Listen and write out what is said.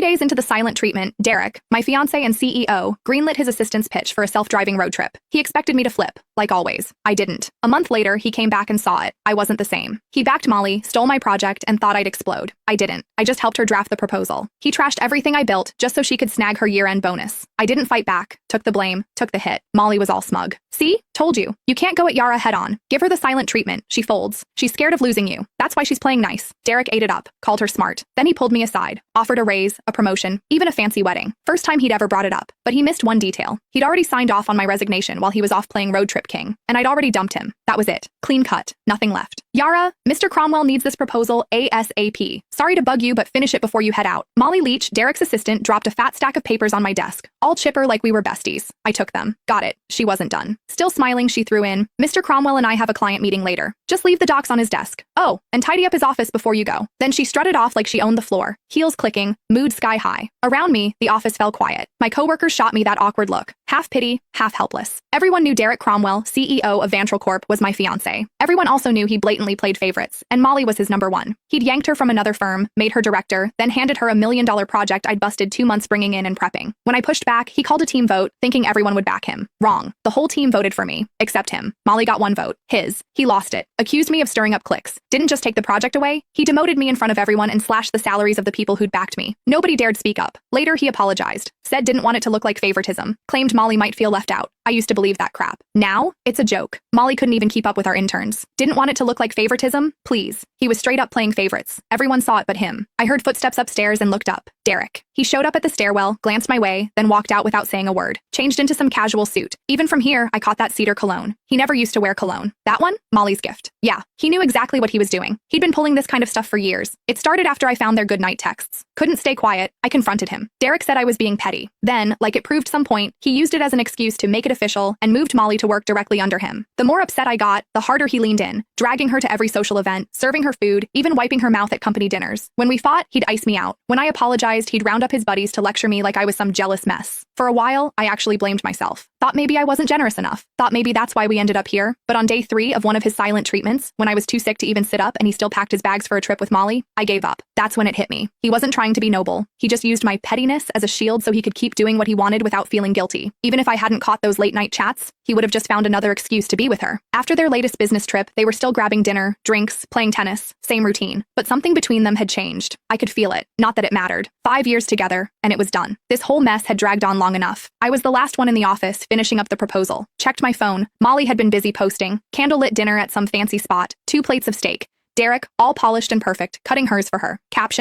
3 days into the silent treatment, Derek, my fiancé and CEO, greenlit his assistant's pitch for a self-driving road trip. He expected me to flip, like always. I didn't. A month later, he came back and saw it. I wasn't the same. He backed Molly, stole my project, and thought I'd explode. I didn't. I just helped her draft the proposal. He trashed everything I built just so she could snag her year-end bonus. I didn't fight back, took the blame, took the hit. Molly was all smug. See? Told you. You can't go at Yara head-on. Give her the silent treatment. She folds. She's scared of losing you. That's why she's playing nice. Derek ate it up, called her smart. Then he pulled me aside, offered a raise, a promotion, even a fancy wedding. First time he'd ever brought it up. But he missed one detail. He'd already signed off on my resignation while he was off playing Road Trip King. And I'd already dumped him. That was it. Clean cut. Nothing left. Yara, Mr. Cromwell needs this proposal ASAP. Sorry to bug you, but finish it before you head out. Molly Leach, Derek's assistant, dropped a fat stack of papers on my desk, all chipper like we were besties. I took them. Got it. She wasn't done. Still smiling, she threw in, Mr. Cromwell and I have a client meeting later. Just leave the docs on his desk. Oh, and tidy up his office before you go. Then she strutted off like she owned the floor, heels clicking, mood sky high. Around me, the office fell quiet. My coworkers shot me that awkward look, half pity, half helpless. Everyone knew Derek Cromwell, CEO of Vantral Corp, was my fiancé. Everyone also knew he blatantly played favorites, and Molly was his number one. He'd yanked her from another firm, made her director, then handed her a $1 million project I'd busted 2 months bringing in and prepping. When I pushed back, he called a team vote, thinking everyone would back him. Wrong. The whole team voted for me, except him. Molly got 1 vote. His. He lost it. Accused me of stirring up cliques. Didn't just take the project away. He demoted me in front of everyone and slashed the salaries of the people who'd backed me. Nobody dared speak up. Later, he apologized. Said didn't want it to look like favoritism. Claimed Molly might feel left out. I used to believe that crap. Now, it's a joke. Molly couldn't even keep up with our interns. Didn't want it to look like favoritism? Please. He was straight up playing favorites. Everyone saw it but him. I heard footsteps upstairs and looked up. Derek. He showed up at the stairwell, glanced my way, then walked out without saying a word. Changed into some casual suit. Even from here, I caught that cedar cologne. He never used to wear cologne. That one? Molly's gift. Yeah, he knew exactly what he was doing. He'd been pulling this kind of stuff for years. It started after I found their goodnight texts. Couldn't stay quiet. I confronted him. Derek said I was being petty. Then, like it proved some point, he used it as an excuse to make it official and moved Molly to work directly under him. The more upset I got, the harder he leaned in, dragging her to every social event, serving her food, even wiping her mouth at company dinners. When we fought, he'd ice me out. When I apologized, he'd round up his buddies to lecture me like I was some jealous mess. For a while, I actually blamed myself. Thought maybe I wasn't generous enough. Thought maybe that's why we ended up here. But on day 3 of one of his silent treatments, when I was too sick to even sit up and he still packed his bags for a trip with Molly, I gave up. That's when it hit me. He wasn't trying to be noble. He just used my pettiness as a shield so he could keep doing what he wanted without feeling guilty. Even if I hadn't caught those late-night chats, he would have just found another excuse to be with her. After their latest business trip, they were still grabbing dinner, drinks, playing tennis, same routine. But something between them had changed. I could feel it. Not that it mattered. 5 years together, and it was done. This whole mess had dragged on long enough. I was the last one in the office, finishing up the proposal. Checked my phone. Molly had been busy posting. Candlelit dinner at some fancy spot. 2 plates of steak. Derek, all polished and perfect, cutting hers for her. Caption,